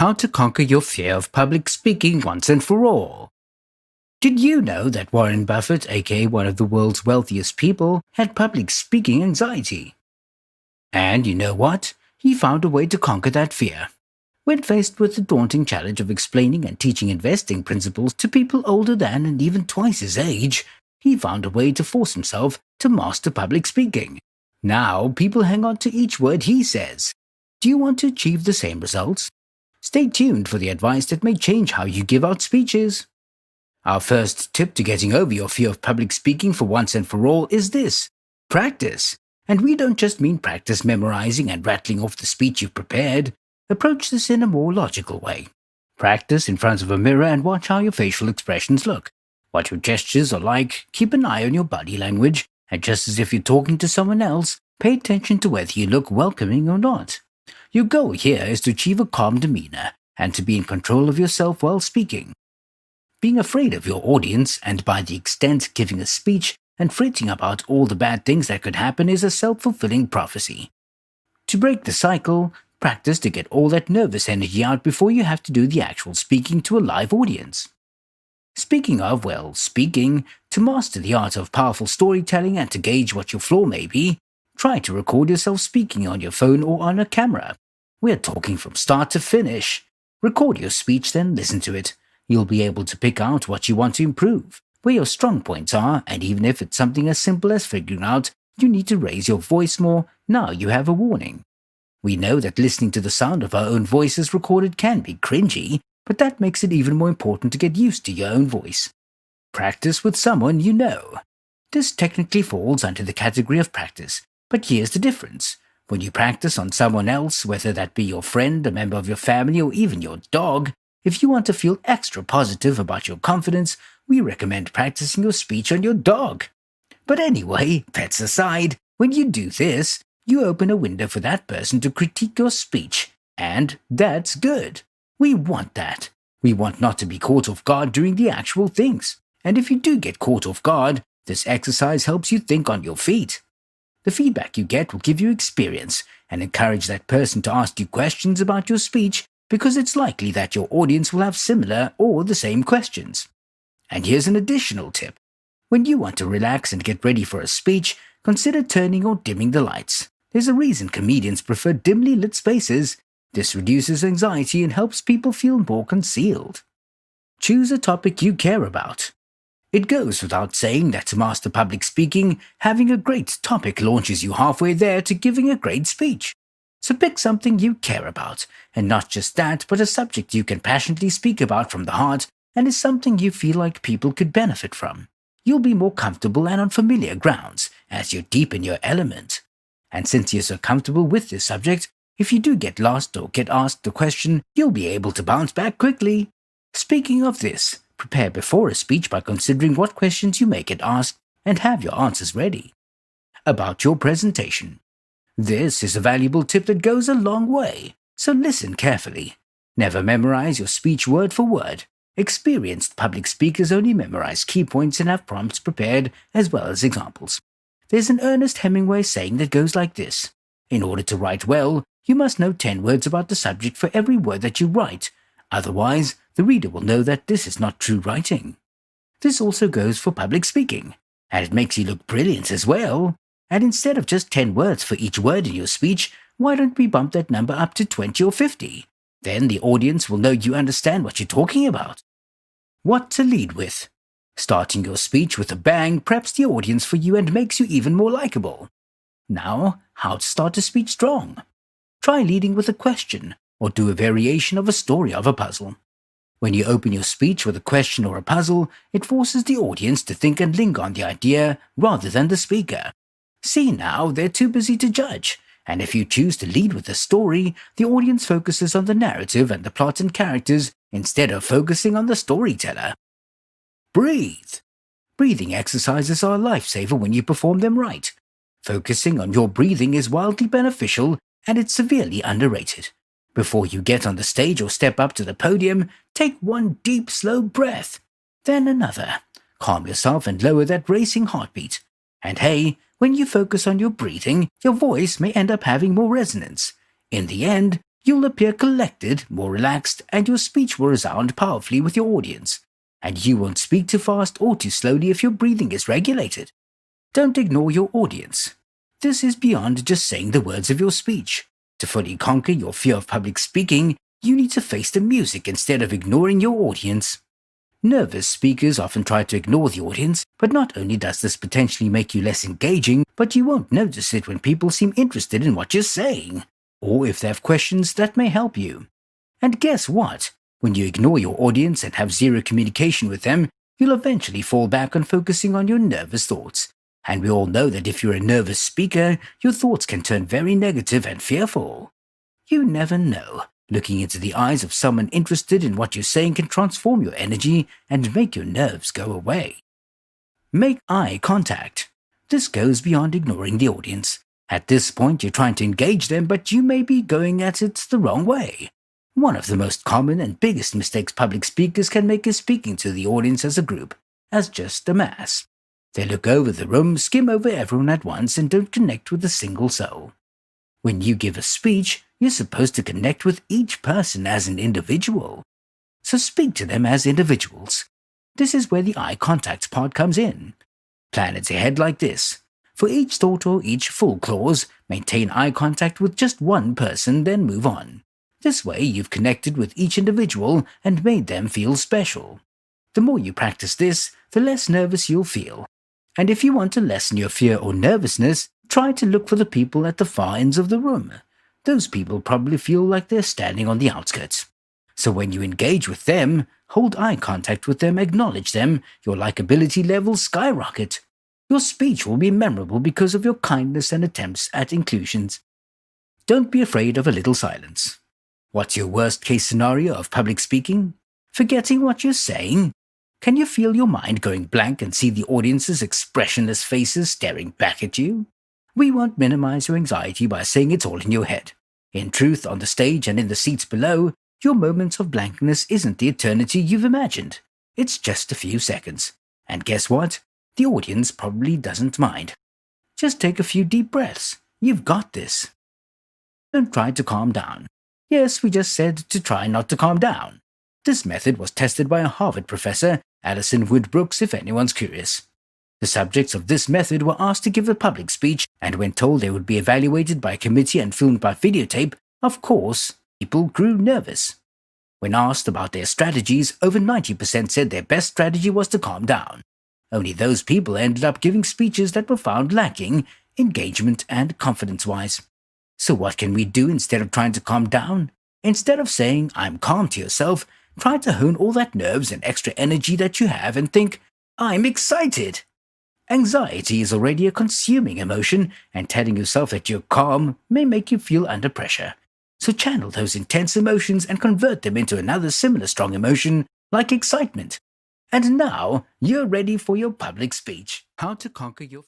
How to conquer your fear of public speaking once and for all. Did you know that Warren Buffett, aka one of the world's wealthiest people, had public speaking anxiety? And you know what? He found a way to conquer that fear. When faced with the daunting challenge of explaining and teaching investing principles to people older than and even twice his age, he found a way to force himself to master public speaking. Now, people hang on to each word he says. Do you want to achieve the same results? Stay tuned for the advice that may change how you give out speeches. Our first tip to getting over your fear of public speaking for once and for all is this: practice. And we don't just mean practice memorizing and rattling off the speech you've prepared. Approach this in a more logical way. Practice in front of a mirror and watch how your facial expressions look, what your gestures are like. Keep an eye on your body language, and just as if you're talking to someone else, pay attention to whether you look welcoming or not. Your goal here is to achieve a calm demeanor and to be in control of yourself while speaking. Being afraid of your audience, and by the extent giving a speech and fretting about all the bad things that could happen, is a self-fulfilling prophecy. To break the cycle, practice to get all that nervous energy out before you have to do the actual speaking to a live audience. Speaking of, speaking, to master the art of powerful storytelling and to gauge what your flaw may be, try to record yourself speaking on your phone or on a camera. We're talking from start to finish. Record your speech, then listen to it. You'll be able to pick out what you want to improve, where your strong points are, and even if it's something as simple as figuring out you need to raise your voice more, now you have a warning. We know that listening to the sound of our own voices recorded can be cringy, but that makes it even more important to get used to your own voice. Practice with someone you know. This technically falls under the category of practice, but here's the difference. When you practice on someone else, whether that be your friend, a member of your family, or even your dog, if you want to feel extra positive about your confidence, we recommend practicing your speech on your dog. But anyway, pets aside, when you do this, you open a window for that person to critique your speech, and that's good. We want that. We want not to be caught off guard during the actual things. And if you do get caught off guard, this exercise helps you think on your feet. The feedback you get will give you experience and encourage that person to ask you questions about your speech, because it's likely that your audience will have similar or the same questions. And here's an additional tip. When you want to relax and get ready for a speech, consider turning or dimming the lights. There's a reason comedians prefer dimly lit spaces. This reduces anxiety and helps people feel more concealed. Choose a topic you care about. It goes without saying that to master public speaking, having a great topic launches you halfway there to giving a great speech. So pick something you care about, and not just that, but a subject you can passionately speak about from the heart and is something you feel like people could benefit from. You'll be more comfortable and on familiar grounds as you're deep in your element. And since you're so comfortable with this subject, if you do get lost or get asked a question, you'll be able to bounce back quickly. Speaking of this, prepare before a speech by considering what questions you may get asked and have your answers ready. About your presentation. This is a valuable tip that goes a long way, so listen carefully. Never memorize your speech word for word. Experienced public speakers only memorize key points and have prompts prepared as well as examples. There's an Ernest Hemingway saying that goes like this: in order to write well, you must know 10 words about the subject for every word that you write. Otherwise, the reader will know that this is not true writing. This also goes for public speaking, and it makes you look brilliant as well. And instead of just 10 words for each word in your speech, why don't we bump that number up to 20 or 50? Then the audience will know you understand what you're talking about. What to lead with. Starting your speech with a bang preps the audience for you and makes you even more likable. Now, how to start a speech strong. Try leading with a question, or do a variation of a story of a puzzle. When you open your speech with a question or a puzzle, it forces the audience to think and linger on the idea rather than the speaker. See now, they're too busy to judge, and if you choose to lead with a story, the audience focuses on the narrative and the plot and characters instead of focusing on the storyteller. Breathe. Breathing exercises are a lifesaver when you perform them right. Focusing on your breathing is wildly beneficial, and it's severely underrated. Before you get on the stage or step up to the podium, take one deep, slow breath, then another. Calm yourself and lower that racing heartbeat. And hey, when you focus on your breathing, your voice may end up having more resonance. In the end, You'll appear collected, more relaxed, and your speech will resound powerfully with your audience. And you won't speak too fast or too slowly if your breathing is regulated. Don't ignore your audience. This is beyond just saying the words of your speech. To fully conquer your fear of public speaking, you need to face the music instead of ignoring your audience. Nervous speakers often try to ignore the audience, but not only does this potentially make you less engaging, but you won't notice it when people seem interested in what you're saying, or if they have questions that may help you. And guess what? When you ignore your audience and have zero communication with them, you'll eventually fall back on focusing on your nervous thoughts. And we all know that if you're a nervous speaker, your thoughts can turn very negative and fearful. You never know. Looking into the eyes of someone interested in what you're saying can transform your energy and make your nerves go away. Make eye contact. This goes beyond ignoring the audience. At this point, you're trying to engage them, but you may be going at it the wrong way. One of the most common and biggest mistakes public speakers can make is speaking to the audience as a group, as just a mass. They look over the room, skim over everyone at once, and don't connect with a single soul. When you give a speech, you're supposed to connect with each person as an individual. So speak to them as individuals. This is where the eye contact part comes in. Plan it ahead like this. For each thought or each full clause, maintain eye contact with just one person, then move on. This way, you've connected with each individual and made them feel special. The more you practice this, the less nervous you'll feel. And if you want to lessen your fear or nervousness, try to look for the people at the far ends of the room. Those people probably feel like they're standing on the outskirts. So when you engage with them, hold eye contact with them, acknowledge them, your likability levels skyrocket. Your speech will be memorable because of your kindness and attempts at inclusions. Don't be afraid of a little silence. What's your worst case scenario of public speaking? Forgetting what you're saying? Can you feel your mind going blank and see the audience's expressionless faces staring back at you? We won't minimize your anxiety by saying it's all in your head. In truth, on the stage and in the seats below, your moments of blankness isn't the eternity you've imagined. It's just a few seconds. And guess what? The audience probably doesn't mind. Just take a few deep breaths. You've got this. Don't try to calm down. Yes, we just said to try not to calm down. This method was tested by a Harvard professor, Alison Wood Brooks, if anyone's curious. The subjects of this method were asked to give a public speech, and when told they would be evaluated by a committee and filmed by videotape, of course, people grew nervous. When asked about their strategies, over 90% said their best strategy was to calm down. Only those people ended up giving speeches that were found lacking, engagement and confidence-wise. So what can we do instead of trying to calm down? Instead of saying, "I'm calm" to yourself, try to hone all that nerves and extra energy that you have and think, "I'm excited." Anxiety is already a consuming emotion, and telling yourself that you're calm may make you feel under pressure. So channel those intense emotions and convert them into another similar strong emotion, like excitement. And now, you're ready for your public speech. How to conquer your